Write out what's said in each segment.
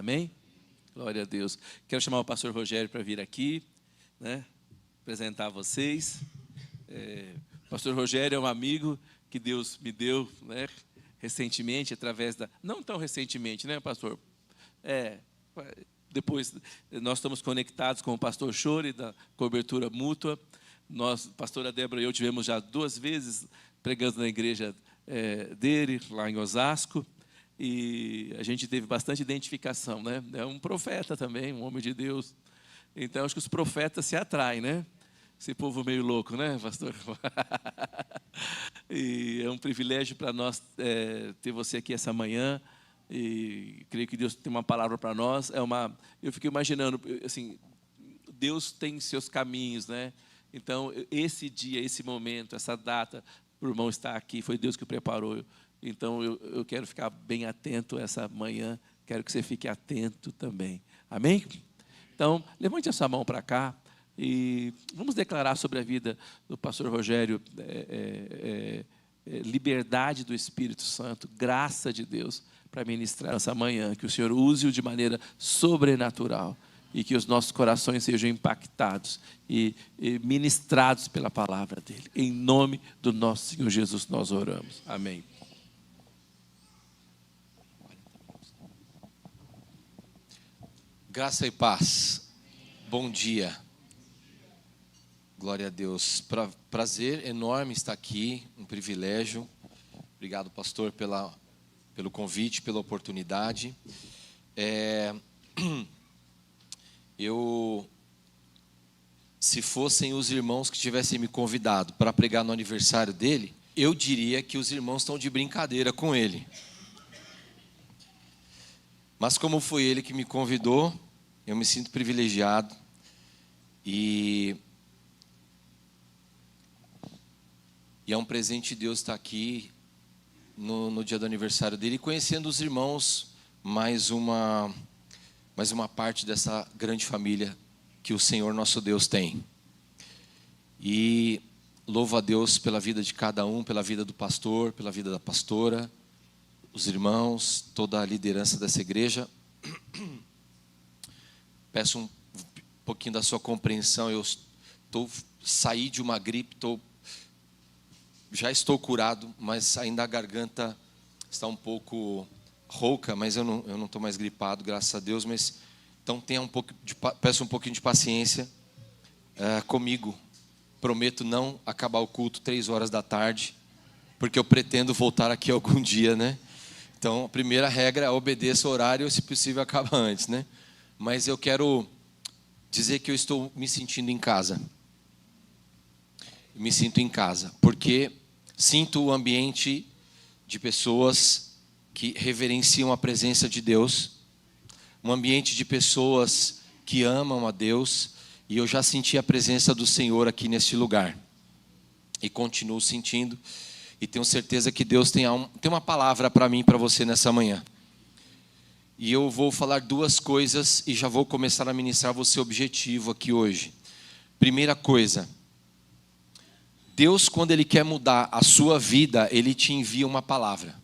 Amém? Glória a Deus. Quero chamar o pastor Rogério para vir aqui, né, apresentar a vocês. O pastor Rogério é um amigo que Deus me deu, né, recentemente, através da... Não tão recentemente, né, pastor? Depois, nós estamos conectados com o pastor Chore, da cobertura mútua. Nós, pastora Débora e eu, tivemos já 2 vezes pregando na igreja dele, lá em Osasco. E a gente teve bastante identificação, né? É um profeta também, um homem de Deus. Então, acho que os profetas se atraem, né? Esse povo meio louco, né, pastor? E é um privilégio para nós ter você aqui essa manhã. E creio que Deus tem uma palavra para nós. Eu fico imaginando, assim, Deus tem seus caminhos, né? Então, esse dia, esse momento, essa data, o irmão estar aqui, foi Deus que o preparou. Então, eu quero ficar bem atento essa manhã. Quero que você fique atento também. Amém? Então, levante a sua mão para cá e vamos declarar sobre a vida do pastor Rogério liberdade do Espírito Santo, graça de Deus para ministrar essa manhã, que o Senhor use-o de maneira sobrenatural e que os nossos corações sejam impactados e ministrados pela palavra dele. Em nome do nosso Senhor Jesus nós oramos. Amém. Graça e paz. Bom dia. Glória a Deus. Prazer enorme estar aqui, um privilégio. Obrigado, pastor, pelo convite, pela oportunidade. Se fossem os irmãos que tivessem me convidado para pregar no aniversário dele, eu diria que os irmãos estão de brincadeira com ele. Mas como foi ele que me convidou, eu me sinto privilegiado. E é um presente de Deus estar aqui no dia do aniversário dele, conhecendo os irmãos, mais uma parte dessa grande família que o Senhor nosso Deus tem. E louvo a Deus pela vida de cada um, pela vida do pastor, pela vida da pastora, os irmãos, toda a liderança dessa igreja. Peço um pouquinho da sua compreensão. Eu saí de uma gripe, já estou curado, mas ainda a garganta está um pouco rouca, mas eu não estou mais gripado, graças a Deus. Mas então peço um pouquinho de paciência comigo. Prometo não acabar o culto 3 horas da tarde, porque eu pretendo voltar aqui algum dia, né? Então, a primeira regra é obedeça o horário, se possível, acaba antes, né? Mas eu quero dizer que eu estou me sentindo em casa. Me sinto em casa, porque sinto o ambiente de pessoas que reverenciam a presença de Deus, um ambiente de pessoas que amam a Deus, e eu já senti a presença do Senhor aqui neste lugar, e continuo sentindo, e tenho certeza que Deus tem uma palavra para mim e para você nessa manhã. E eu vou falar 2 coisas e já vou começar a ministrar você objetivo aqui hoje. Primeira coisa, Deus, quando Ele quer mudar a sua vida, Ele te envia uma palavra.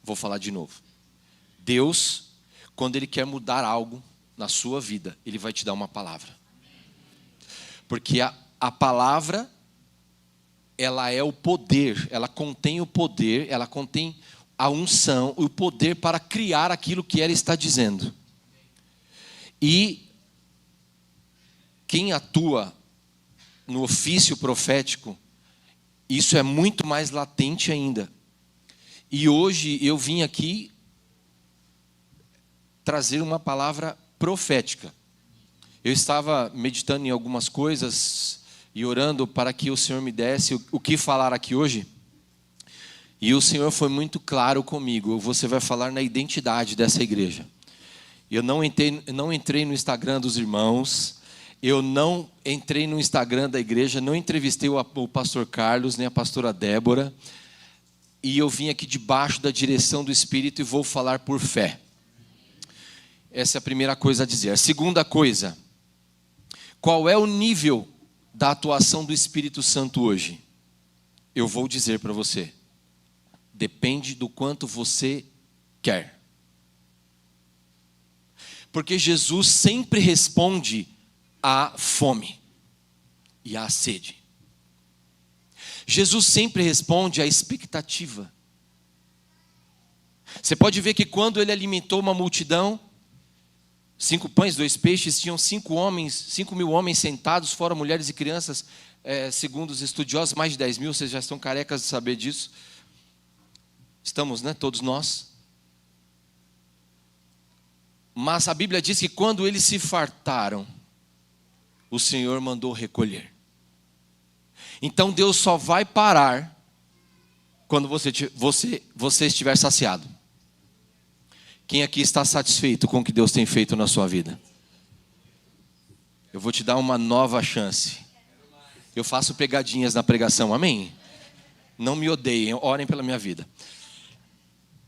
Vou falar de novo. Deus, quando Ele quer mudar algo na sua vida, Ele vai te dar uma palavra. Porque a palavra, ela é o poder, ela contém o poder, ela contém a unção, o poder para criar aquilo que ela está dizendo. E quem atua no ofício profético, isso é muito mais latente ainda. E hoje eu vim aqui trazer uma palavra profética. Eu estava meditando em algumas coisas e orando para que o Senhor me desse o que falar aqui hoje. E o Senhor foi muito claro comigo. Você vai falar na identidade dessa igreja. Eu não entrei no Instagram dos irmãos. Eu não entrei no Instagram da igreja. Não entrevistei o pastor Carlos, nem a pastora Débora. E eu vim aqui debaixo da direção do Espírito e vou falar por fé. Essa é a primeira coisa a dizer. A segunda coisa, qual é o nível da atuação do Espírito Santo hoje? Eu vou dizer para você. Depende do quanto você quer. Porque Jesus sempre responde à fome e à sede. Jesus sempre responde à expectativa. Você pode ver que quando ele alimentou uma multidão, 5 pães, 2 peixes, tinham 5.000 homens sentados, fora mulheres e crianças, segundo os estudiosos, mais de 10.000, vocês já estão carecas de saber disso. Estamos, né? Todos nós. Mas a Bíblia diz que quando eles se fartaram, o Senhor mandou recolher. Então Deus só vai parar quando você estiver saciado. Quem aqui está satisfeito com o que Deus tem feito na sua vida? Eu vou te dar uma nova chance. Eu faço pegadinhas na pregação, amém? Não me odeiem, orem pela minha vida.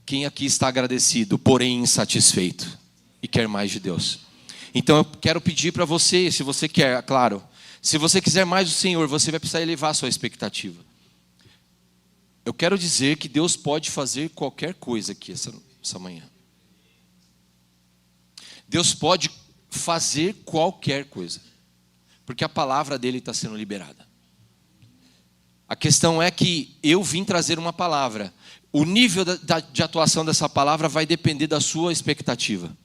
Quem aqui está agradecido, porém insatisfeito e quer mais de Deus? Então eu quero pedir para você, se você quer, claro, se você quiser mais do Senhor, você vai precisar elevar a sua expectativa. Eu quero dizer que Deus pode fazer qualquer coisa aqui essa manhã. Deus pode fazer qualquer coisa, porque a palavra dele está sendo liberada. A questão é que eu vim trazer uma palavra. O nível de atuação dessa palavra vai depender da sua expectativa.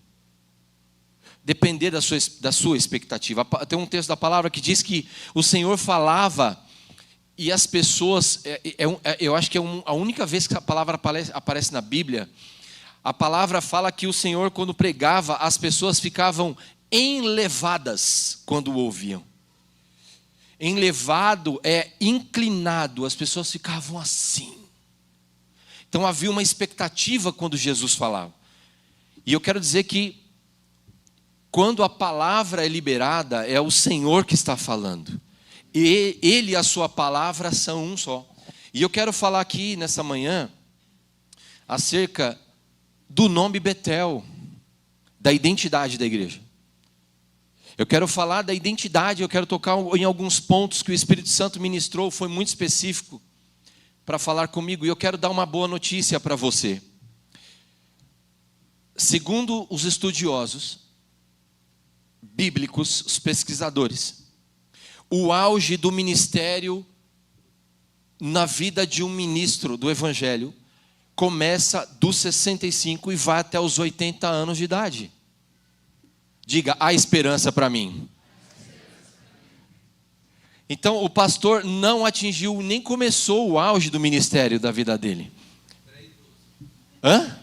Depender da sua expectativa. Tem um texto da palavra que diz que o Senhor falava e as pessoas... eu acho que é a única vez que a palavra aparece na Bíblia. A palavra fala que o Senhor, quando pregava, as pessoas ficavam enlevadas quando o ouviam. Enlevado é inclinado, as pessoas ficavam assim. Então havia uma expectativa quando Jesus falava. E eu quero dizer que quando a palavra é liberada, é o Senhor que está falando. E Ele e a sua palavra são um só. E eu quero falar aqui nessa manhã acerca do nome Betel, da identidade da igreja. Eu quero falar da identidade, eu quero tocar em alguns pontos que o Espírito Santo ministrou, foi muito específico para falar comigo, e eu quero dar uma boa notícia para você. Segundo os estudiosos bíblicos, os pesquisadores, o auge do ministério na vida de um ministro do Evangelho começa dos 65 e vai até os 80 anos de idade. Diga, há esperança para mim. Então o pastor não atingiu, nem começou o auge do ministério da vida dele. Hã?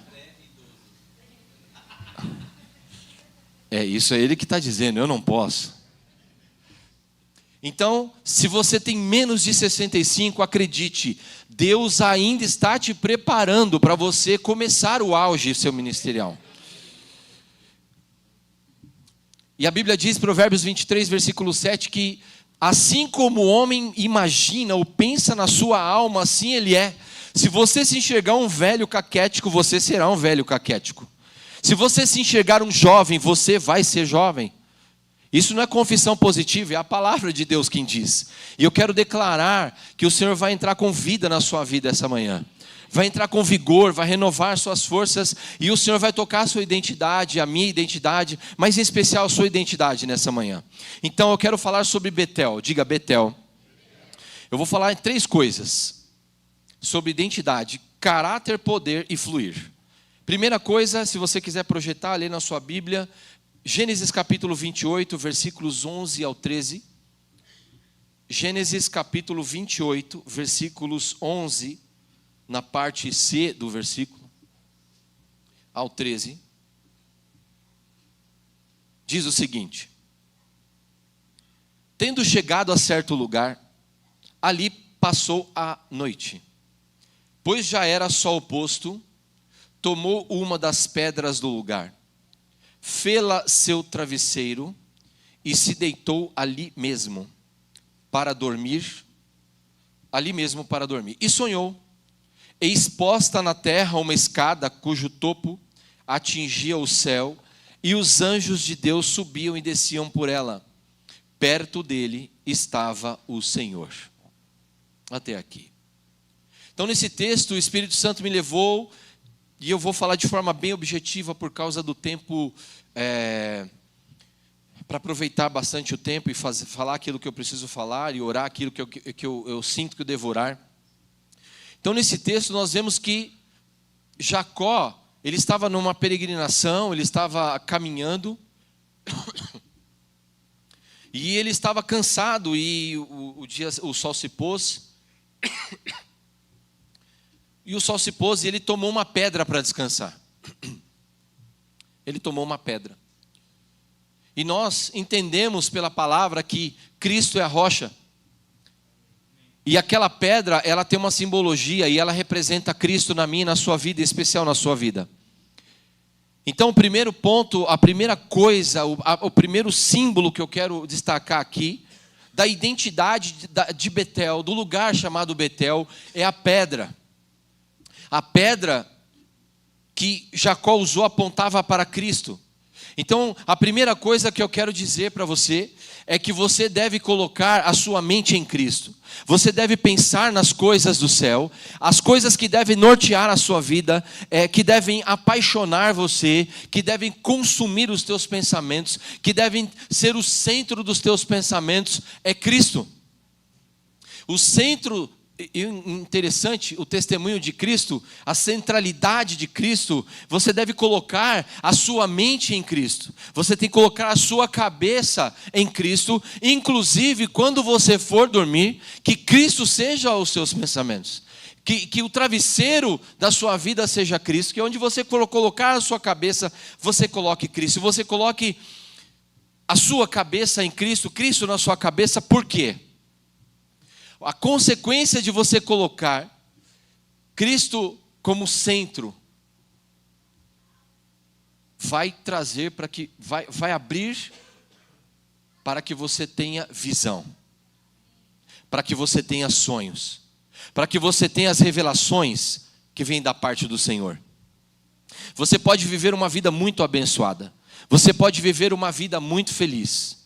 Isso é ele que está dizendo, eu não posso. Então, se você tem menos de 65, acredite, Deus ainda está te preparando para você começar o auge seu ministerial. E a Bíblia diz, Provérbios 23, versículo 7, que assim como o homem imagina ou pensa na sua alma, assim ele é. Se você se enxergar um velho caquético, você será um velho caquético. Se você se enxergar um jovem, você vai ser jovem. Isso não é confissão positiva, é a palavra de Deus quem diz. E eu quero declarar que o Senhor vai entrar com vida na sua vida essa manhã. Vai entrar com vigor, vai renovar suas forças. E o Senhor vai tocar a sua identidade, a minha identidade, mas em especial a sua identidade nessa manhã. Então eu quero falar sobre Betel. Diga Betel. Eu vou falar em 3 coisas. Sobre identidade, caráter, poder e fluir. Primeira coisa, se você quiser projetar, ler na sua Bíblia, Gênesis capítulo 28, versículos 11 ao 13. Gênesis capítulo 28, versículos 11, na parte C do versículo, ao 13. Diz o seguinte: tendo chegado a certo lugar, ali passou a noite. Pois já era sol posto, tomou uma das pedras do lugar, fê-la seu travesseiro e se deitou ali mesmo para dormir. E sonhou, eis posta na terra uma escada cujo topo atingia o céu, e os anjos de Deus subiam e desciam por ela. Perto dele estava o Senhor. Até aqui. Então, nesse texto, o Espírito Santo me levou, e eu vou falar de forma bem objetiva por causa do tempo, para aproveitar bastante o tempo e falar aquilo que eu preciso falar e orar aquilo que eu sinto que eu devo orar. Então, nesse texto, nós vemos que Jacó, ele estava numa peregrinação, ele estava caminhando, e ele estava cansado, e o sol se pôs, e o sol se pôs, e ele tomou uma pedra para descansar. Ele tomou uma pedra. E nós entendemos pela palavra que Cristo é a rocha. E aquela pedra, ela tem uma simbologia, e ela representa Cristo na minha e na sua vida, em especial na sua vida. Então, o primeiro ponto, a primeira coisa, o primeiro símbolo que eu quero destacar aqui, da identidade de Betel, do lugar chamado Betel, é a pedra. A pedra que Jacó usou apontava para Cristo. Então, a primeira coisa que eu quero dizer para você é que você deve colocar a sua mente em Cristo. Você deve pensar nas coisas do céu, as coisas que devem nortear a sua vida, que devem apaixonar você, que devem consumir os teus pensamentos, que devem ser o centro dos teus pensamentos, é Cristo. O centro, interessante, o testemunho de Cristo, a centralidade de Cristo, você deve colocar a sua mente em Cristo, você tem que colocar a sua cabeça em Cristo, inclusive quando você for dormir, que Cristo seja os seus pensamentos, que o travesseiro da sua vida seja Cristo, que onde você colocar a sua cabeça, você coloque Cristo, você coloque a sua cabeça em Cristo, Cristo na sua cabeça. Por quê? A consequência de você colocar Cristo como centro vai trazer para que vai abrir para que você tenha visão, para que você tenha sonhos, para que você tenha as revelações que vêm da parte do Senhor. Você pode viver uma vida muito abençoada, você pode viver uma vida muito feliz,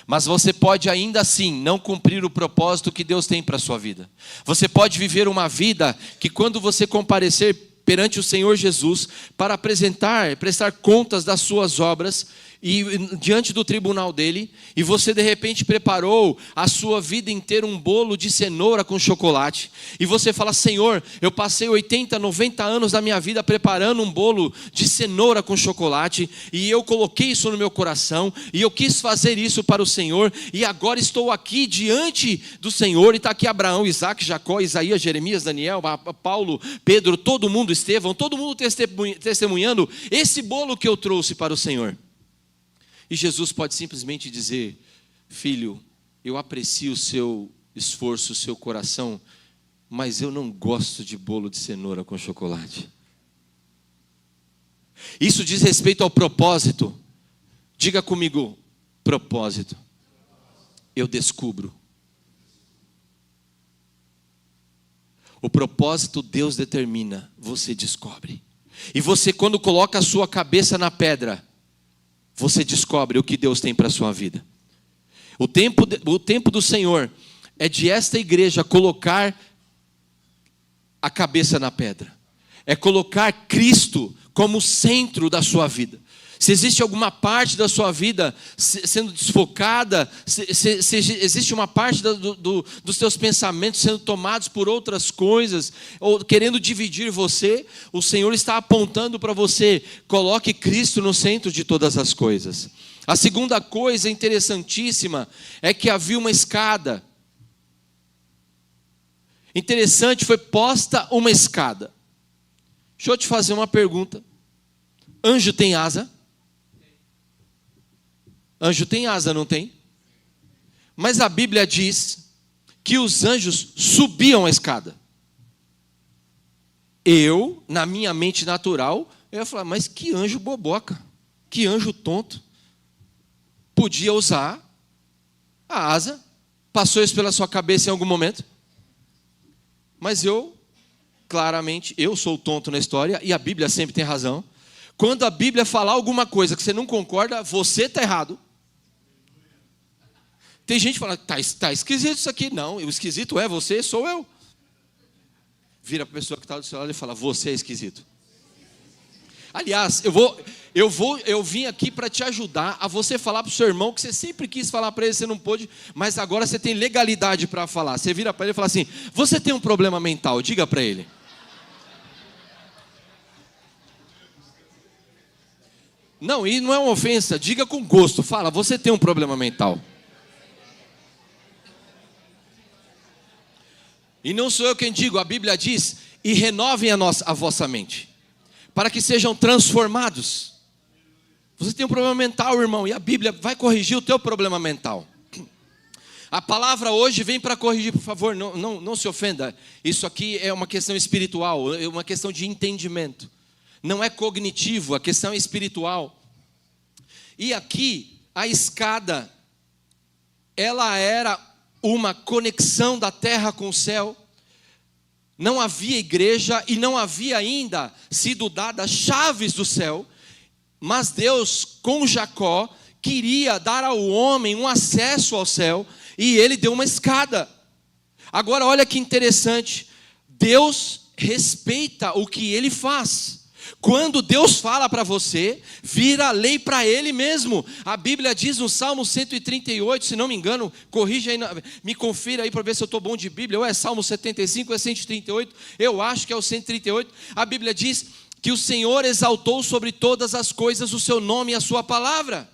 mas você pode ainda assim não cumprir o propósito que Deus tem para a sua vida. Você pode viver uma vida que quando você comparecer perante o Senhor Jesus para prestar contas das suas obras e diante do tribunal dele, e você de repente preparou a sua vida inteira um bolo de cenoura com chocolate, e você fala: Senhor, eu passei 80, 90 anos da minha vida preparando um bolo de cenoura com chocolate, e eu coloquei isso no meu coração, e eu quis fazer isso para o Senhor, e agora estou aqui diante do Senhor, e está aqui Abraão, Isaac, Jacó, Isaías, Jeremias, Daniel, Paulo, Pedro, todo mundo, Estevão, todo mundo testemunhando esse bolo que eu trouxe para o Senhor. E Jesus pode simplesmente dizer: filho, eu aprecio o seu esforço, o seu coração, mas eu não gosto de bolo de cenoura com chocolate. Isso diz respeito ao propósito. Diga comigo: propósito. Eu descubro. O propósito Deus determina, você descobre. E você, quando coloca a sua cabeça na pedra, você descobre o que Deus tem para a sua vida. O tempo do Senhor é de esta igreja colocar a cabeça na pedra. É colocar Cristo como centro da sua vida. Se existe alguma parte da sua vida sendo desfocada, se existe uma parte dos seus pensamentos sendo tomados por outras coisas, ou querendo dividir você, o Senhor está apontando para você: coloque Cristo no centro de todas as coisas. A segunda coisa interessantíssima é que havia uma escada. Interessante, foi posta uma escada. Deixa eu te fazer uma pergunta. Anjo tem asa? Anjo tem asa, não tem? Mas a Bíblia diz que os anjos subiam a escada. Eu, na minha mente natural, eu ia falar: mas que anjo boboca, que anjo tonto. Podia usar a asa. Passou isso pela sua cabeça em algum momento? Mas claramente, eu sou o tonto na história, e a Bíblia sempre tem razão. Quando a Bíblia falar alguma coisa que você não concorda, você está errado. Tem gente que fala: tá esquisito isso aqui. Não, o esquisito é você, sou eu. Vira para a pessoa que está do seu lado e fala: você é esquisito. Aliás, eu vim aqui para te ajudar a você falar para o seu irmão que você sempre quis falar para ele, você não pôde, mas agora você tem legalidade para falar. Você vira para ele e fala assim: você tem um problema mental, diga para ele. Não, e não é uma ofensa, diga com gosto, fala: você tem um problema mental. E não sou eu quem digo, a Bíblia diz: e renovem a vossa mente, para que sejam transformados. Você tem um problema mental, irmão, e a Bíblia vai corrigir o teu problema mental. A palavra hoje vem para corrigir, por favor, não se ofenda. Isso aqui é uma questão espiritual, é uma questão de entendimento. Não é cognitivo, a questão é espiritual. E aqui, a escada, ela era uma conexão da terra com o céu. Não havia igreja e não havia ainda sido dadas chaves do céu, mas Deus, com Jacó, queria dar ao homem um acesso ao céu, e ele deu uma escada. Agora olha que interessante, Deus respeita o que ele faz. Quando Deus fala para você, vira lei para ele mesmo. A Bíblia diz no Salmo 138, se não me engano, corrija aí, me confira aí para ver se eu estou bom de Bíblia, ou é Salmo 75 ou é 138, eu acho que é o 138. A Bíblia diz que o Senhor exaltou sobre todas as coisas o seu nome e a sua palavra.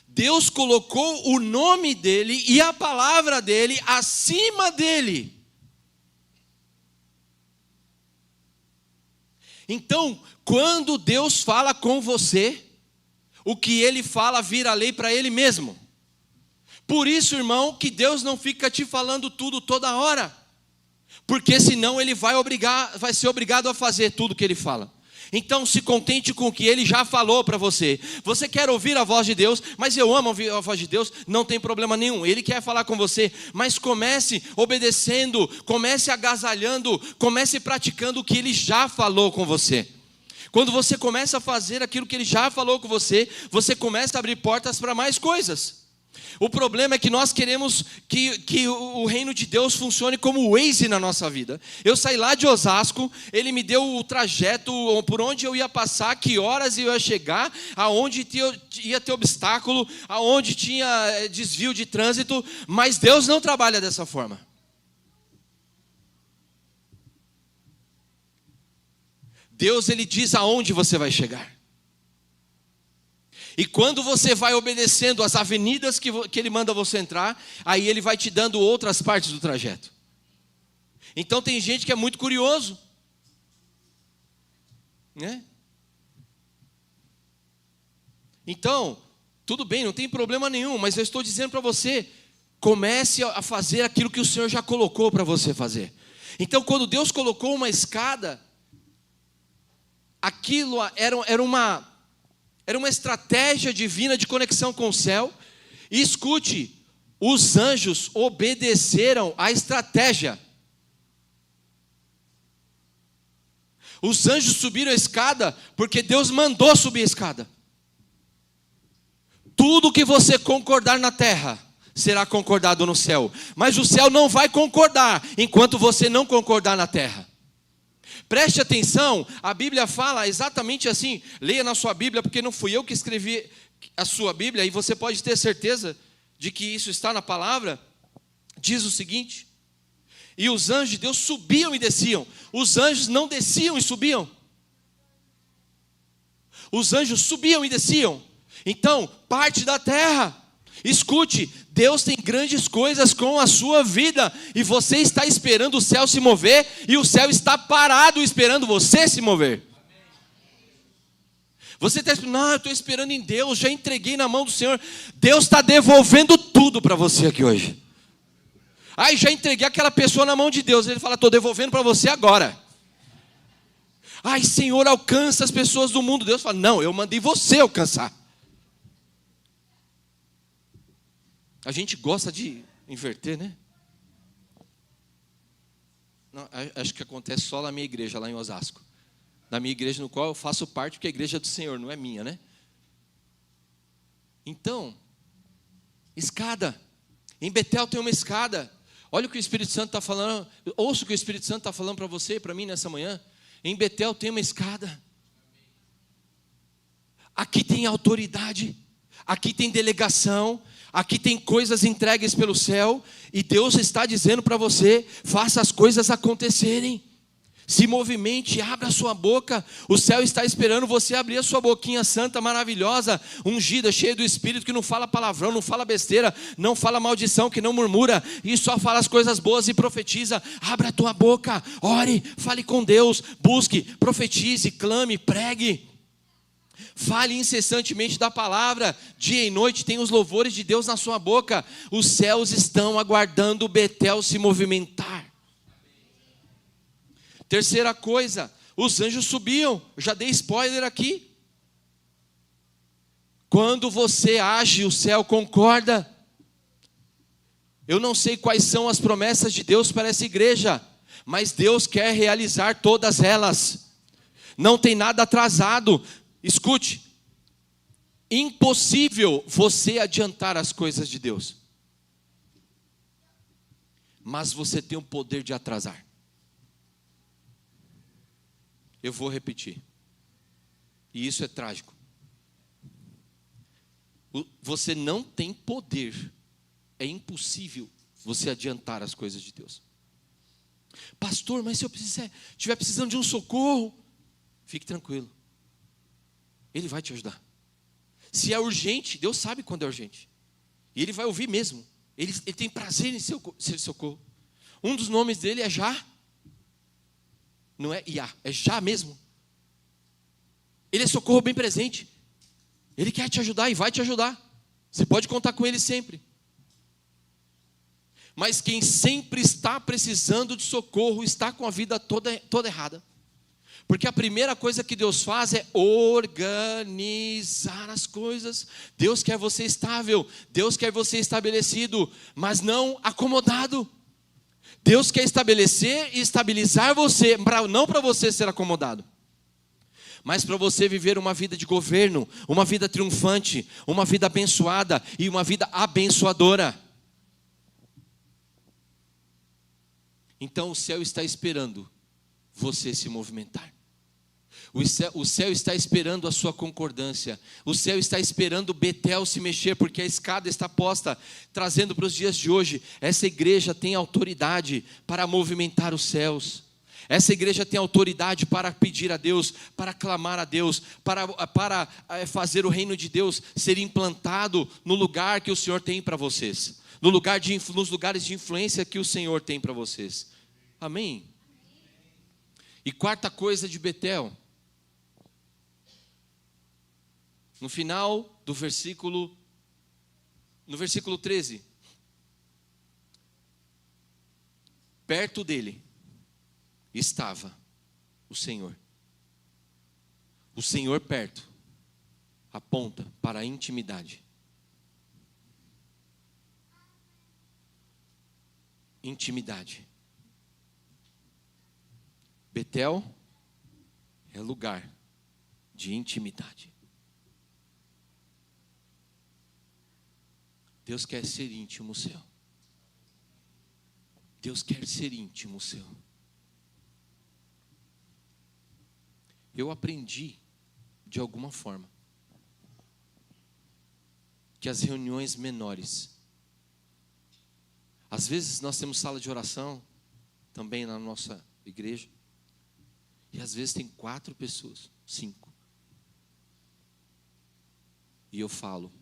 Deus colocou o nome dele e a palavra dele acima dele. Então, quando Deus fala com você, o que ele fala vira lei para ele mesmo. Por isso, irmão, que Deus não fica te falando tudo toda hora, porque senão ele vai ser obrigado a fazer tudo que ele fala. Então se contente com o que ele já falou para você. Você quer ouvir a voz de Deus, mas eu amo ouvir a voz de Deus, não tem problema nenhum. Ele quer falar com você, mas comece obedecendo, comece agasalhando, comece praticando o que ele já falou com você. Quando você começa a fazer aquilo que ele já falou com você, você começa a abrir portas para mais coisas. O problema é que nós queremos que o reino de Deus funcione como o Waze na nossa vida. Eu saí lá de Osasco, ele me deu o trajeto, por onde eu ia passar, que horas eu ia chegar, aonde ia ter obstáculo, aonde tinha desvio de trânsito, mas Deus não trabalha dessa forma. Deus, ele diz aonde você vai chegar. E quando você vai obedecendo as avenidas que ele manda você entrar, aí ele vai te dando outras partes do trajeto. Então tem gente que é muito curioso, né? Então, tudo bem, não tem problema nenhum, mas eu estou dizendo para você, comece a fazer aquilo que o Senhor já colocou para você fazer. Então, quando Deus colocou uma escada, aquilo era uma estratégia divina de conexão com o céu. E escute, os anjos obedeceram à estratégia. Os anjos subiram a escada porque Deus mandou subir a escada. Tudo que você concordar na terra será concordado no céu, mas o céu não vai concordar enquanto você não concordar na terra. Preste atenção, a Bíblia fala exatamente assim. Leia na sua Bíblia, porque não fui eu que escrevi a sua Bíblia, e você pode ter certeza de que isso está na palavra. Diz o seguinte: e os anjos de Deus subiam e desciam. Os anjos não desciam e subiam. Os anjos subiam e desciam. Então, parte da terra. Escute, Deus tem grandes coisas com a sua vida, e você está esperando o céu se mover, e o céu está parado esperando você se mover. Você está esperando, não, eu estou esperando em Deus, já entreguei na mão do Senhor. Deus está devolvendo tudo para você aqui hoje. Ai, já entreguei aquela pessoa na mão de Deus. Ele fala, estou devolvendo para você agora. Ai, Senhor, alcança as pessoas do mundo. Deus fala, não, eu mandei você alcançar. A gente gosta de inverter, né? Não, acho que acontece só na minha igreja, lá em Osasco. Na minha igreja, no qual eu faço parte, porque a igreja é do Senhor, não é minha, né? Então, escada. Em Betel tem uma escada. Olha o que o Espírito Santo está falando. Ouça o que o Espírito Santo está falando para você e para mim nessa manhã. Em Betel tem uma escada. Aqui tem autoridade. Aqui tem delegação. Aqui tem coisas entregues pelo céu. E Deus está dizendo para você: faça as coisas acontecerem. Se movimente, abra a sua boca. O céu está esperando você abrir a sua boquinha santa, maravilhosa, ungida, cheia do Espírito, que não fala palavrão, não fala besteira, não fala maldição, que não murmura, e só fala as coisas boas e profetiza. Abra a tua boca, ore, fale com Deus, busque, profetize, clame, pregue. Fale incessantemente da palavra. Dia e noite tem os louvores de Deus na sua boca. Os céus estão aguardando Betel se movimentar. Terceira coisa, os anjos subiam. Já dei spoiler aqui. Quando você age, o céu concorda. Eu não sei quais são as promessas de Deus para essa igreja, mas Deus quer realizar todas elas. Não tem nada atrasado. Escute, impossível você adiantar as coisas de Deus, mas você tem o poder de atrasar. Eu vou repetir, e isso é trágico. Você não tem poder, é impossível você adiantar as coisas de Deus. Pastor, mas se eu estiver precisando de um socorro, fique tranquilo, Ele vai te ajudar. Se é urgente, Deus sabe quando é urgente, e Ele vai ouvir mesmo. Ele tem prazer em ser socorro. Um dos nomes dele é Já. Não é Iá, é Já mesmo. Ele é socorro bem presente. Ele quer te ajudar e vai te ajudar. Você pode contar com Ele sempre. Mas quem sempre está precisando de socorro está com a vida toda errada. Porque a primeira coisa que Deus faz é organizar as coisas. Deus quer você estável, Deus quer você estabelecido, mas não acomodado. Deus quer estabelecer e estabilizar você, não para você ser acomodado, mas para você viver uma vida de governo, uma vida triunfante, uma vida abençoada e uma vida abençoadora. Então o céu está esperando você se movimentar. O céu está esperando a sua concordância. O céu está esperando Betel se mexer, porque a escada está posta, trazendo para os dias de hoje. Essa igreja tem autoridade para movimentar os céus. Essa igreja tem autoridade para pedir a Deus, para clamar a Deus, para fazer o reino de Deus ser implantado no lugar que o Senhor tem para vocês, nos lugares de influência que o Senhor tem para vocês. Amém? E quarta coisa de Betel, no final do versículo 13, perto dele estava o Senhor. O Senhor perto aponta para a intimidade. Intimidade. Betel é lugar de intimidade. Deus quer ser íntimo seu. Deus quer ser íntimo seu. Eu aprendi, de alguma forma, que as reuniões menores, às vezes nós temos sala de oração, também na nossa igreja, e às vezes tem 4 pessoas, 5. E eu falo,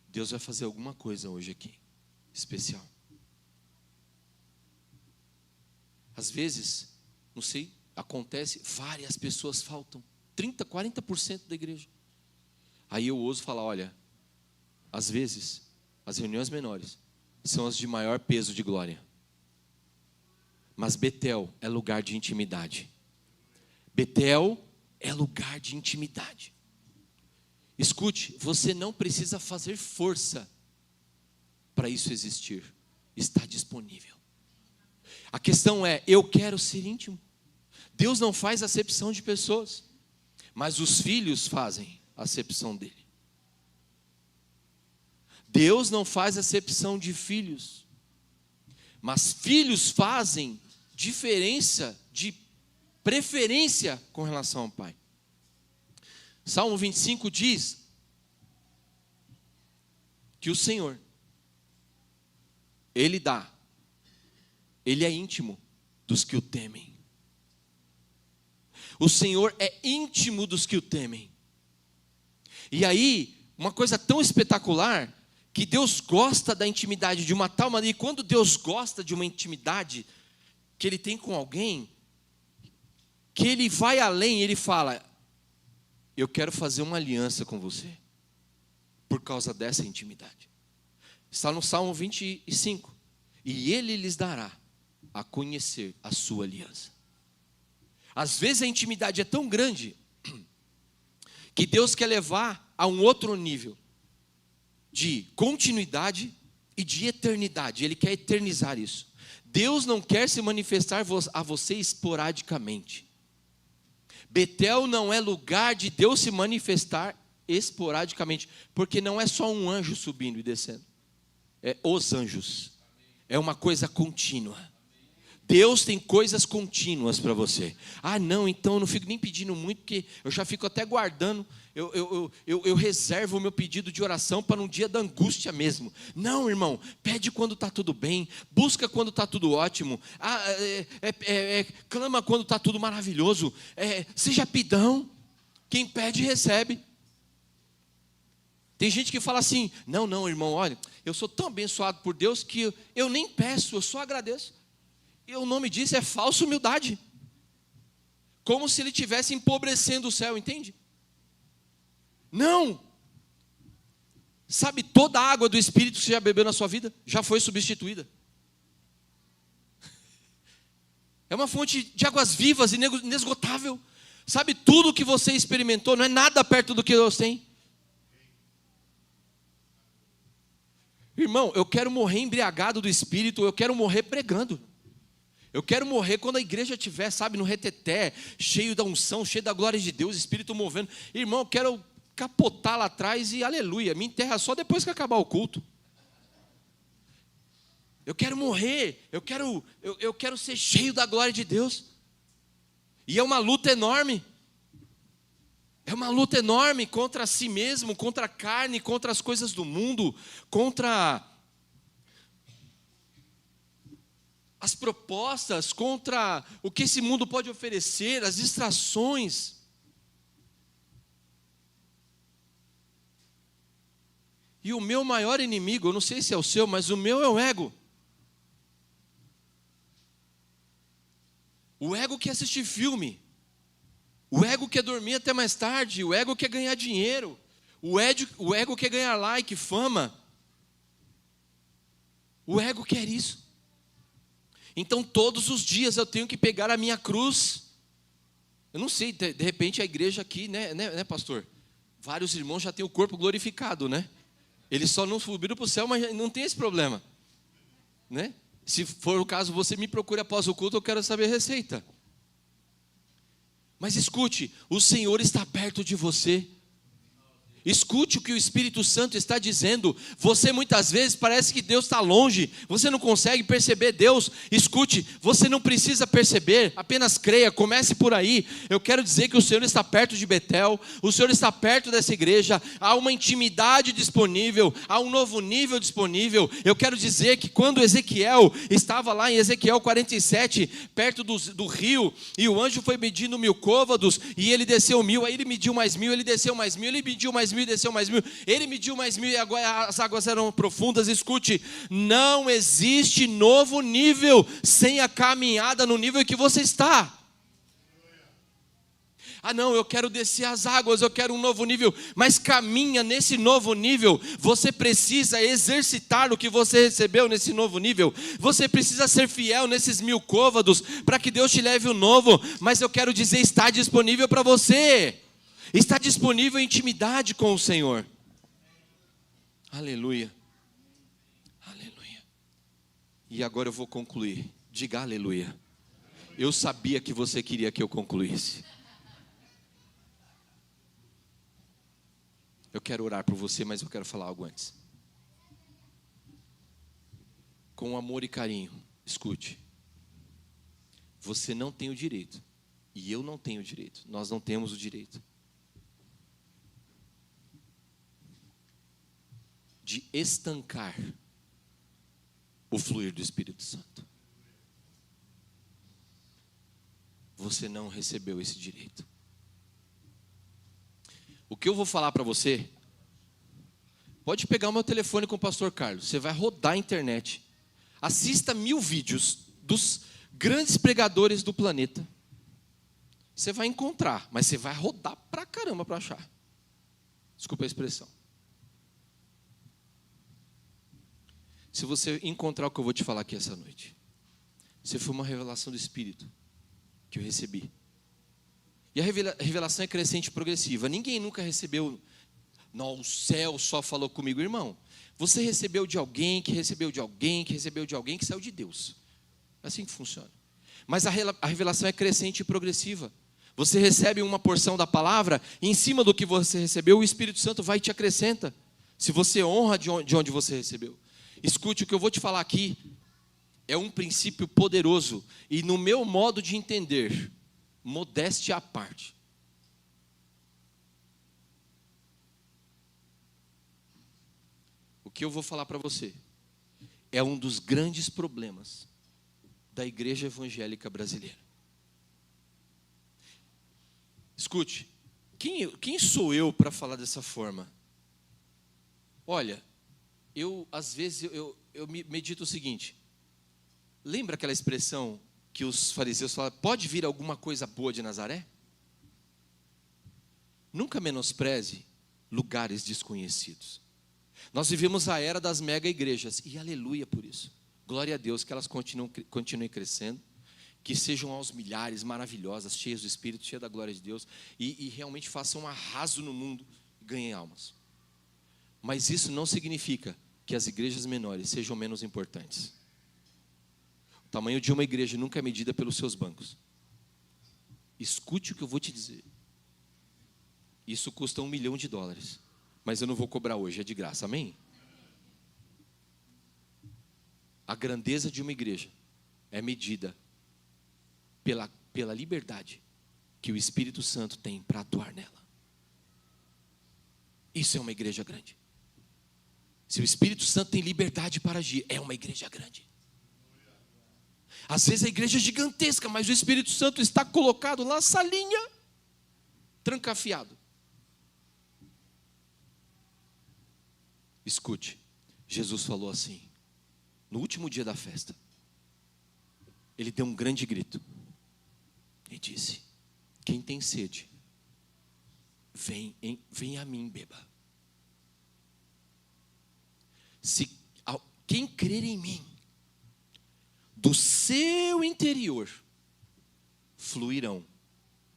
Deus vai fazer alguma coisa hoje aqui, especial. Às vezes, não sei, acontece, várias pessoas faltam, 30%, 40% da igreja. Aí eu ouso falar, olha, às vezes, as reuniões menores são as de maior peso de glória. Mas Betel é lugar de intimidade. Betel é lugar de intimidade. Escute, você não precisa fazer força para isso existir. Está disponível. A questão é, eu quero ser íntimo. Deus não faz acepção de pessoas, mas os filhos fazem acepção dele. Deus não faz acepção de filhos, Mas filhos fazem diferença de preferência com relação ao pai. Salmo 25 diz que o Senhor, Ele dá, Ele é íntimo dos que o temem. O Senhor é íntimo dos que o temem. E aí, uma coisa tão espetacular, que Deus gosta da intimidade de uma tal maneira, e quando Deus gosta de uma intimidade que Ele tem com alguém, que Ele vai além, Ele fala: eu quero fazer uma aliança com você, por causa dessa intimidade. Está no Salmo 25. E Ele lhes dará a conhecer a sua aliança. Às vezes a intimidade é tão grande, que Deus quer levar a um outro nível, de continuidade e de eternidade. Ele quer eternizar isso. Deus não quer se manifestar a você esporadicamente. Betel não é lugar de Deus se manifestar esporadicamente, porque não é só um anjo subindo e descendo, é os anjos, é uma coisa contínua. Deus tem coisas contínuas para você. Ah, não, então eu não fico nem pedindo muito, porque eu já fico até guardando. Eu reservo o meu pedido de oração para um dia da angústia mesmo. Não, irmão, pede quando está tudo bem, busca quando está tudo ótimo, clama quando está tudo maravilhoso, seja pidão, quem pede recebe. Tem gente que fala assim: não, irmão, olha, eu sou tão abençoado por Deus que eu nem peço, eu só agradeço. E o nome disso é falsa humildade. Como se ele estivesse empobrecendo o céu, entende? Não. Sabe, toda a água do Espírito que você já bebeu na sua vida, já foi substituída. É uma fonte de águas vivas, inesgotável. Sabe, tudo que você experimentou não é nada perto do que Deus tem. Irmão, eu quero morrer embriagado do Espírito, eu quero morrer pregando. Eu quero morrer quando a igreja estiver, sabe, no reteté, cheio da unção, cheio da glória de Deus, Espírito movendo. Irmão, eu quero capotar lá atrás e aleluia, me enterra só depois que acabar o culto. Eu quero morrer, eu quero ser cheio da glória de Deus. E é uma luta enorme. É uma luta enorme contra si mesmo, contra a carne, contra as coisas do mundo, contra as propostas, contra o que esse mundo pode oferecer, as distrações. E o meu maior inimigo, eu não sei se é o seu, mas o meu é o ego. O ego quer assistir filme. O ego quer dormir até mais tarde. O ego quer ganhar dinheiro. O ego quer ganhar like, fama. O ego quer isso. Então todos os dias eu tenho que pegar a minha cruz. Eu não sei, de repente a igreja aqui, né, pastor? Vários irmãos já têm o corpo glorificado, né? Eles só não subiram para o céu, mas não tem esse problema, né? Se for o caso, você me procure após o culto, eu quero saber a receita. Mas escute, o Senhor está perto de você. Escute o que o Espírito Santo está dizendo. Você muitas vezes parece que Deus está longe, você não consegue perceber Deus. Escute, você não precisa perceber, apenas creia, comece por aí. Eu quero dizer que o Senhor está perto de Betel, o Senhor está perto dessa igreja, há uma intimidade disponível, há um novo nível disponível. Eu quero dizer que quando Ezequiel estava lá em Ezequiel 47, perto do rio, e o anjo foi medindo 1000 côvados, e ele desceu 1000, aí ele mediu mais 1000, ele desceu mais 1000, ele mediu mais 1000, desceu mais 1000, ele mediu mais 1000 e agora as águas eram profundas. Escute, não existe novo nível sem a caminhada no nível em que você está. Ah não, eu quero descer as águas, eu quero um novo nível, mas caminha nesse novo nível. Você precisa exercitar o que você recebeu nesse novo nível. Você precisa ser fiel nesses 1000 côvados para que Deus te leve o novo. Mas eu quero dizer, está disponível para você. Está disponível intimidade com o Senhor. Aleluia. Aleluia. E agora eu vou concluir. Diga aleluia. Eu sabia que você queria que eu concluísse. Eu quero orar por você, mas eu quero falar algo antes. Com amor e carinho, Escute. Você não tem o direito. E eu não tenho o direito. Nós não temos o direito de estancar o fluir do Espírito Santo. Você não recebeu esse direito. O que eu vou falar para você, pode pegar o meu telefone com o pastor Carlos, você vai rodar a internet, assista 1000 vídeos dos grandes pregadores do planeta, você vai encontrar, mas você vai rodar pra caramba para achar. Desculpa a expressão. Se você encontrar o que eu vou te falar aqui essa noite, se foi uma revelação do Espírito que eu recebi. E a revelação é crescente e progressiva. Ninguém nunca recebeu, não, o céu só falou comigo. Irmão, você recebeu de alguém, que recebeu de alguém, que recebeu de alguém, que saiu de Deus. É assim que funciona. Mas a revelação é crescente e progressiva. Você recebe uma porção da palavra, e em cima do que você recebeu, o Espírito Santo vai e te acrescenta. Se você honra de onde você recebeu. Escute, o que eu vou te falar aqui é um princípio poderoso. E no meu modo de entender, modéstia à parte, o que eu vou falar para você é um dos grandes problemas da igreja evangélica brasileira. Escute, quem sou eu para falar dessa forma? Olha, às vezes eu medito o seguinte. Lembra aquela expressão que os fariseus falaram, pode vir alguma coisa boa de Nazaré? Nunca menospreze lugares desconhecidos. Nós vivemos a era das mega igrejas, e aleluia por isso. Glória a Deus que elas continuem crescendo, que sejam aos milhares, maravilhosas, cheias do Espírito, cheias da glória de Deus, e realmente façam um arraso no mundo e ganhem almas. Mas isso não significa que as igrejas menores sejam menos importantes. O tamanho de uma igreja nunca é medida pelos seus bancos. Escute o que eu vou te dizer. Isso custa $1 milhão, mas eu não vou cobrar hoje, é de graça, amém? A grandeza de uma igreja é medida pela liberdade que o Espírito Santo tem para atuar nela. Isso é uma igreja grande. Se o Espírito Santo tem liberdade para agir, é uma igreja grande. Às vezes a igreja é gigantesca, mas o Espírito Santo está colocado na salinha, trancafiado. Escute, Jesus falou assim, no último dia da festa, ele deu um grande grito e disse, quem tem sede, vem a mim, beba. Quem crer em mim, do seu interior fluirão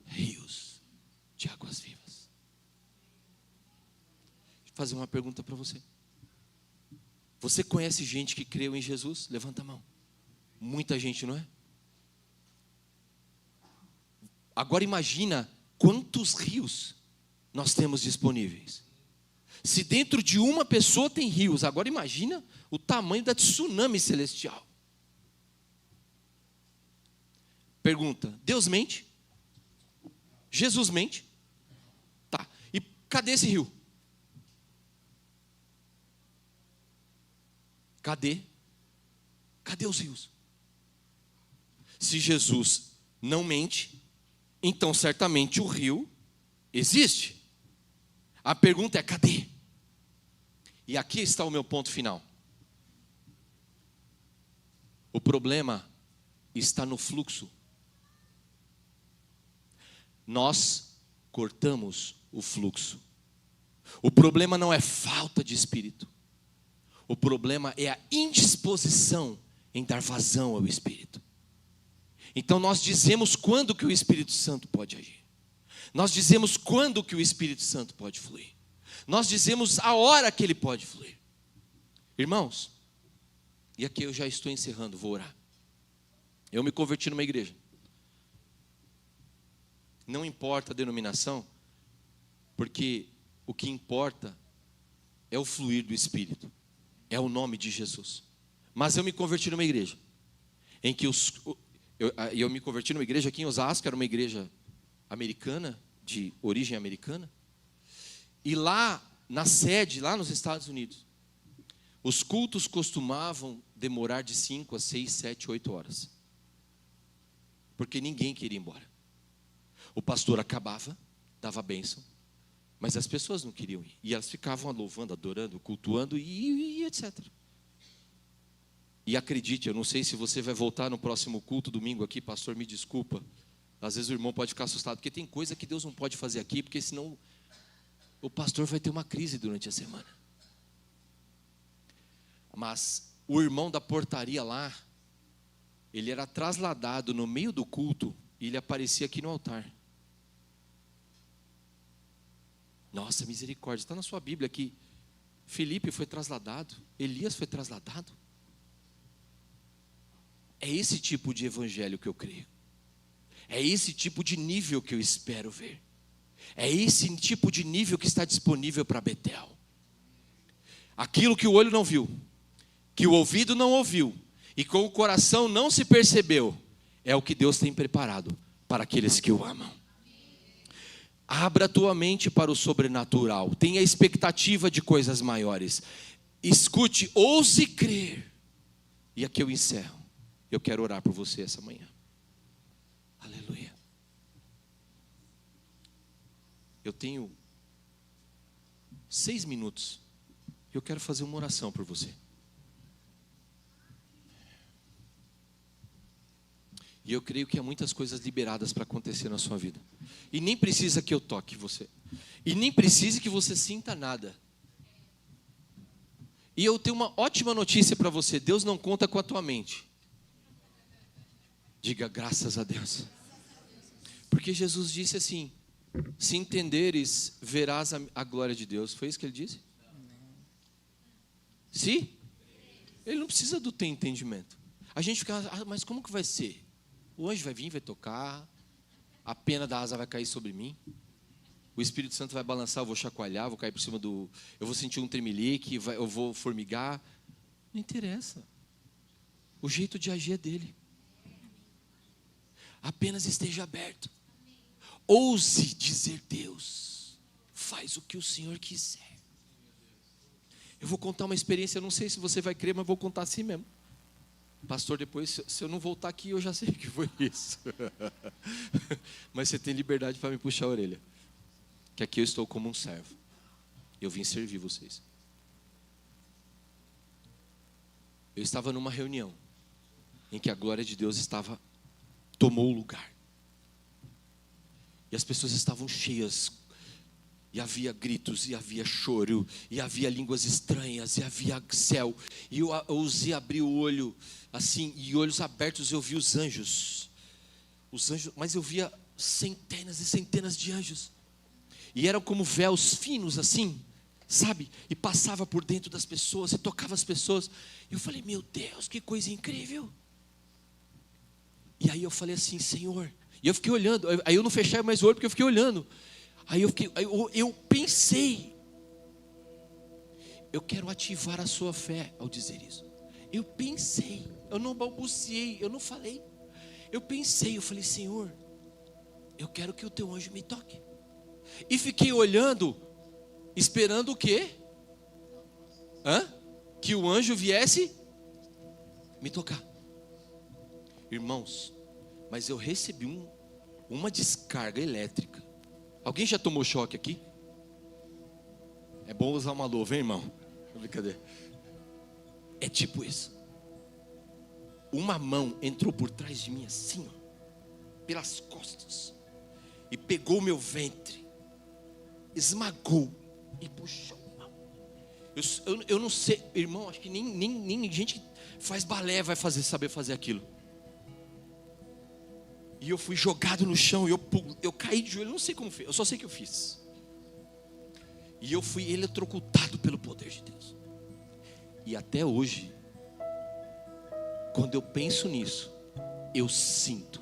rios de águas vivas. Vou fazer uma pergunta para você. Você conhece gente que creu em Jesus? Levanta a mão. Muita gente, não é? Agora imagina quantos rios nós temos disponíveis. Se dentro de uma pessoa tem rios, agora imagina o tamanho da tsunami celestial. Pergunta, Deus mente? Jesus mente? Tá, e cadê esse rio? Cadê? Cadê os rios? Se Jesus não mente, então certamente o rio existe. A pergunta é, cadê? E aqui está o meu ponto final. O problema está no fluxo. Nós cortamos o fluxo. O problema não é falta de espírito. O problema é a indisposição em dar vazão ao Espírito. Então nós dizemos quando que o Espírito Santo pode agir. Nós dizemos quando que o Espírito Santo pode fluir. Nós dizemos a hora que ele pode fluir. Irmãos, e aqui eu já estou encerrando, vou orar. Eu me converti numa igreja. Não importa a denominação, porque o que importa é o fluir do Espírito. É o nome de Jesus. Mas eu me converti numa igreja. em que eu me converti numa igreja aqui em Osasco, era uma igreja americana, de origem americana. E lá, na sede, lá nos Estados Unidos, os cultos costumavam demorar de 5 a 6, 7, 8 horas. Porque ninguém queria ir embora. O pastor acabava, dava bênção, mas as pessoas não queriam ir. E elas ficavam louvando, adorando, cultuando e etc. E acredite, eu não sei se você vai voltar no próximo culto domingo aqui, pastor, me desculpa. Às vezes o irmão pode ficar assustado, porque tem coisa que Deus não pode fazer aqui, porque senão o pastor vai ter uma crise durante a semana. Mas o irmão da portaria lá, ele era trasladado no meio do culto e ele aparecia aqui no altar. Nossa, misericórdia, está na sua Bíblia aqui. Filipe foi trasladado, Elias foi trasladado. É esse tipo de evangelho que eu creio. É esse tipo de nível que eu espero ver. É esse tipo de nível que está disponível para Betel. Aquilo que o olho não viu, que o ouvido não ouviu, e com o coração não se percebeu, é o que Deus tem preparado para aqueles que o amam. Abra a tua mente para o sobrenatural. Tenha expectativa de coisas maiores. Escute, ouse crer. E aqui eu encerro. Eu quero orar por você essa manhã. Aleluia. Eu tenho 6 minutos. Eu quero fazer uma oração por você. E eu creio que há muitas coisas liberadas para acontecer na sua vida. E nem precisa que eu toque você. E nem precisa que você sinta nada. E eu tenho uma ótima notícia para você. Deus não conta com a tua mente. Diga graças a Deus. Porque Jesus disse assim: se entenderes, verás a glória de Deus. Foi isso que ele disse? Sim? Ele não precisa do teu entendimento. A gente fica, mas como que vai ser? O anjo vai vir, vai tocar, a pena da asa vai cair sobre mim, o Espírito Santo vai balançar, eu vou chacoalhar, vou cair por cima eu vou sentir um tremelique, eu vou formigar. Não interessa. O jeito de agir é dele. Apenas esteja aberto. Ouse dizer: Deus, faz o que o Senhor quiser. Eu vou contar uma experiência, eu não sei se você vai crer, mas vou contar assim mesmo. Pastor, depois, se eu não voltar aqui, eu já sei o que foi isso. Mas você tem liberdade para me puxar a orelha. Que aqui eu estou como um servo. Eu vim servir vocês. Eu estava numa reunião em que a glória de Deus tomou o lugar. E as pessoas estavam cheias. E havia gritos, e havia choro, e havia línguas estranhas, e havia céu. E eu ousei abrir o olho, assim, e olhos abertos eu vi os anjos. Os anjos, mas eu via centenas e centenas de anjos. E eram como véus finos, assim, sabe? E passava por dentro das pessoas, e tocava as pessoas. E eu falei: meu Deus, que coisa incrível. E aí eu falei assim: Senhor. E eu fiquei olhando, aí eu não fechei mais o olho, porque eu fiquei olhando. Aí eu pensei, eu quero ativar a sua fé ao dizer isso. Eu pensei, eu não balbuciei, eu não falei. Eu pensei, eu falei: Senhor, eu quero que o teu anjo me toque. E fiquei olhando, esperando o quê? Que o anjo viesse me tocar. Irmãos, mas eu recebi uma descarga elétrica. Alguém já tomou choque aqui? É bom usar uma luva, hein, irmão? Brincadeira. É tipo isso. Uma mão entrou por trás de mim assim, ó, pelas costas, e pegou o meu ventre, esmagou e puxou. Eu não sei, irmão, acho que nem gente que faz balé vai saber fazer aquilo. E eu fui jogado no chão, e eu caí de joelho, não sei como foi, eu só sei que eu fiz. E eu fui eletrocutado pelo poder de Deus. E até hoje, quando eu penso nisso, eu sinto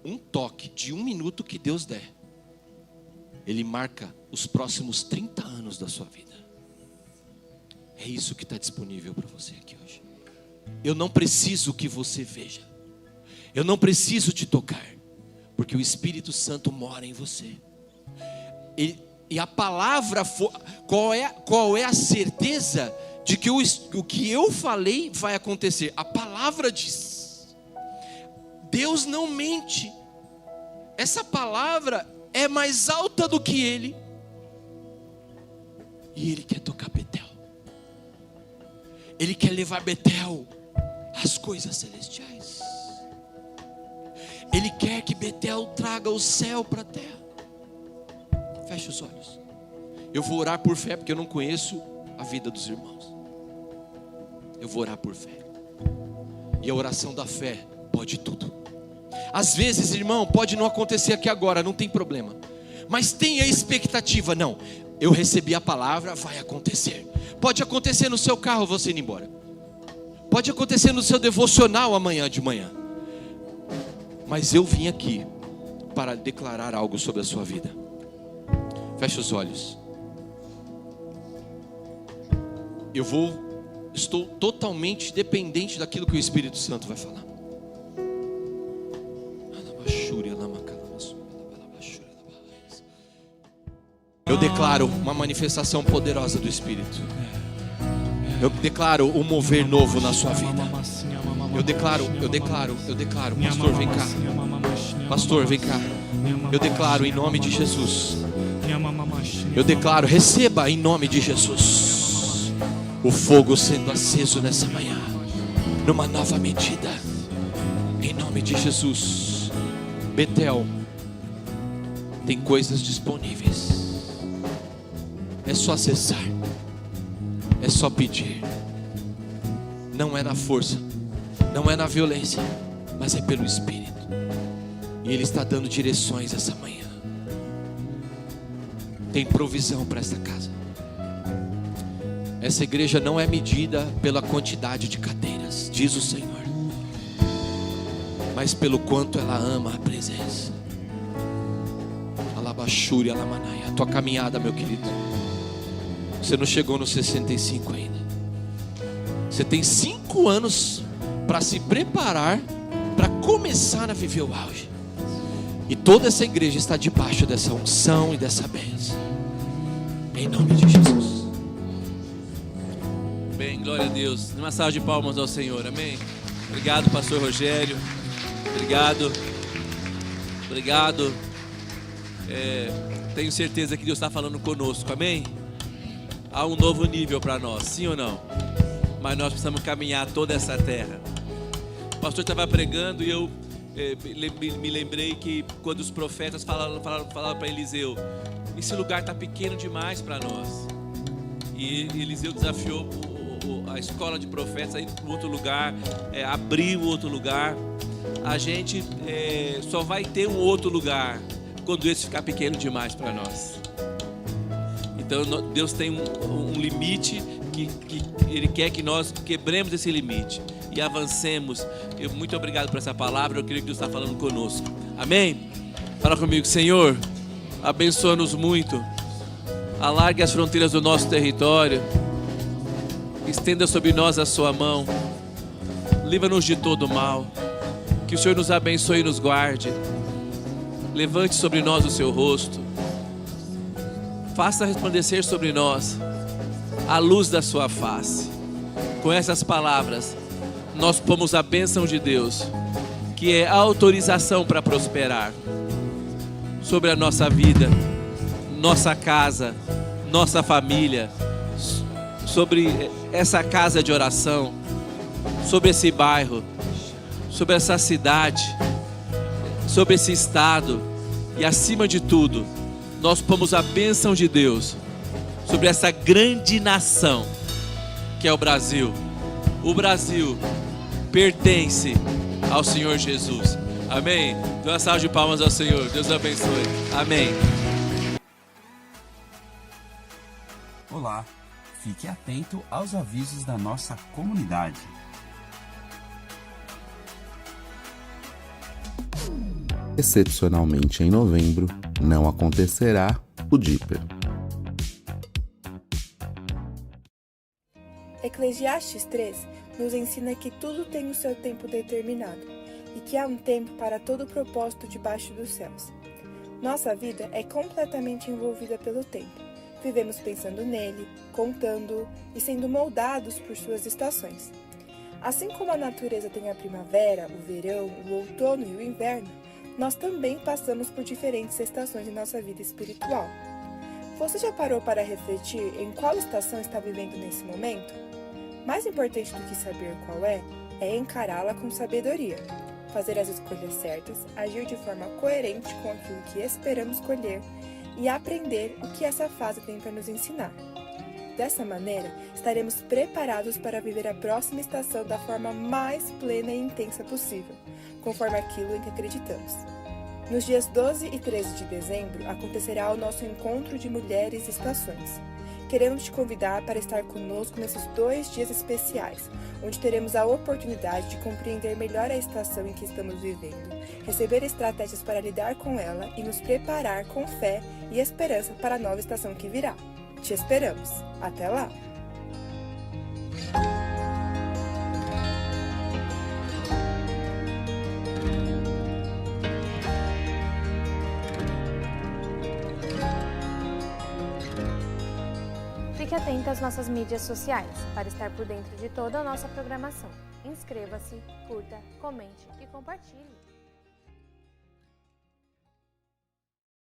um toque de 1 minuto que Deus der. Ele marca os próximos 30 anos da sua vida. É isso que está disponível para você aqui hoje. eu não preciso que você veja. Eu não preciso te tocar, porque o Espírito Santo mora em você. E a palavra, qual é a certeza de que o que eu falei vai acontecer? A palavra diz. Deus não mente. Essa palavra é mais alta do que Ele. E Ele quer tocar Betel. Ele quer levar Betel às coisas celestiais. Ele quer que Betel traga o céu para a terra. Feche os olhos. Eu vou orar por fé, porque eu não conheço a vida dos irmãos. Eu vou orar por fé. E a oração da fé pode tudo. Às vezes, irmão, pode não acontecer aqui agora, não tem problema. Mas tenha expectativa. Não, eu recebi a palavra, vai acontecer. Pode acontecer no seu carro você indo embora. Pode acontecer no seu devocional amanhã de manhã. Mas eu vim aqui para declarar algo sobre a sua vida. Feche os olhos. Estou totalmente dependente daquilo que o Espírito Santo vai falar. Eu declaro uma manifestação poderosa do Espírito. Eu declaro um mover novo na sua vida. Eu declaro. Pastor, vem cá. Pastor, vem cá. Eu declaro em nome de Jesus. Eu declaro, receba em nome de Jesus. O fogo sendo aceso nessa manhã. Numa nova medida. Em nome de Jesus. Betel. Tem coisas disponíveis. É só acessar. É só pedir. Não é na força. Não é na violência. Mas é pelo Espírito. E Ele está dando direções essa manhã. Tem provisão para esta casa. Essa igreja não é medida pela quantidade de cadeiras, diz o Senhor, mas pelo quanto ela ama a presença. Alabaxúria, alamanai. A tua caminhada, meu querido. Você não chegou nos 65 ainda. Você tem 5 anos para se preparar para começar a viver o auge. E toda essa igreja está debaixo dessa unção e dessa bênção. Em nome de Jesus. Bem, glória a Deus. Uma salva de palmas ao Senhor, amém. Obrigado, pastor Rogério. Obrigado. Tenho certeza que Deus está falando conosco, amém. Há um novo nível para nós, sim ou não? Mas nós precisamos caminhar toda essa terra. O pastor estava pregando e eu me lembrei que quando os profetas falaram para Eliseu: esse lugar está pequeno demais para nós. E Eliseu desafiou a escola de profetas a ir para outro lugar, abrir um outro lugar. A gente só vai ter um outro lugar quando esse ficar pequeno demais para nós. Então Deus tem um limite que Ele quer que nós quebremos esse limite e avancemos. Muito obrigado por essa palavra. Eu creio que Deus está falando conosco, amém? Fala comigo: Senhor, abençoa-nos muito. Alargue as fronteiras do nosso território. Estenda sobre nós a sua mão. Livra-nos de todo mal. Que o Senhor nos abençoe e nos guarde. Levante sobre nós o seu rosto. Faça resplandecer sobre nós a luz da sua face. Com essas palavras, nós pomos a bênção de Deus, que é a autorização para prosperar, sobre a nossa vida, nossa casa, nossa família, sobre essa casa de oração, sobre esse bairro, sobre essa cidade, sobre esse estado e, acima de tudo, nós pomos a bênção de Deus sobre essa grande nação que é o Brasil. O Brasil pertence ao Senhor Jesus, amém? Dê uma salva de palmas ao Senhor. Deus abençoe, amém. Olá, fique atento aos avisos da nossa comunidade. Excepcionalmente em novembro, não acontecerá o Dipper. Eclesiastes 3 nos ensina que tudo tem o seu tempo determinado e que há um tempo para todo propósito debaixo dos céus. Nossa vida é completamente envolvida pelo tempo. Vivemos pensando nele, contando-o e sendo moldados por suas estações. Assim como a natureza tem a primavera, o verão, o outono e o inverno, nós também passamos por diferentes estações em nossa vida espiritual. Você já parou para refletir em qual estação está vivendo nesse momento? Mais importante do que saber qual é encará-la com sabedoria, fazer as escolhas certas, agir de forma coerente com aquilo que esperamos colher e aprender o que essa fase tem para nos ensinar. Dessa maneira, estaremos preparados para viver a próxima estação da forma mais plena e intensa possível, conforme aquilo em que acreditamos. Nos dias 12 e 13 de dezembro, acontecerá o nosso encontro de Mulheres e Estações. Queremos te convidar para estar conosco nesses 2 dias especiais, onde teremos a oportunidade de compreender melhor a estação em que estamos vivendo, receber estratégias para lidar com ela e nos preparar com fé e esperança para a nova estação que virá. Te esperamos! Até lá! Fique atento às nossas mídias sociais para estar por dentro de toda a nossa programação. Inscreva-se, curta, comente e compartilhe.